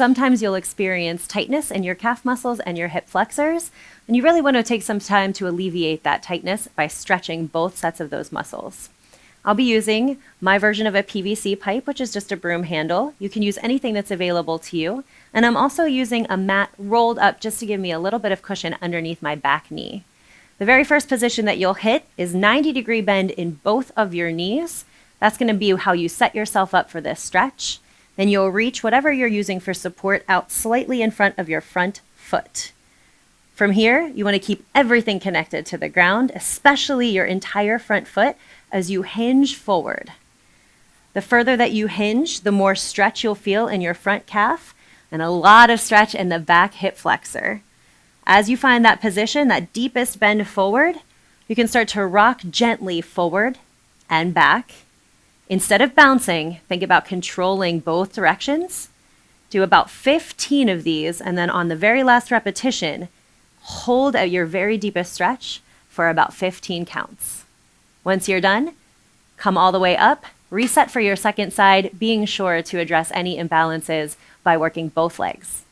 sometimes you'll experience tightness in your calf muscles and your hip flexors, and you really want to take some time to alleviate that tightness by stretching both sets of those muscles. I'll be using my version of a PVC pipe, which is just a broom handle. You can use anything that's available to you. And I'm also using a mat rolled up just to give me a little bit of cushion underneath my back knee. The very first position that you'll hit is 90-degree bend in both of your knees. That's going to be how you set yourself up for this stretch. Then you'll reach whatever you're using for support out slightly in front of your front foot. From here, you want to keep everything connected to the ground, especially your entire front foot, as you hinge forward. The further that you hinge, the more stretch you'll feel in your front calf and a lot of stretch in the back hip flexor. As you find that position, that deepest bend forward, you can start to rock gently forward and back. Instead of bouncing, think about controlling both directions. Do about 15 of these, and then on the very last repetition, hold at your very deepest stretch for about 15 counts. Once you're done, come all the way up, reset for your second side, being sure to address any imbalances by working both legs.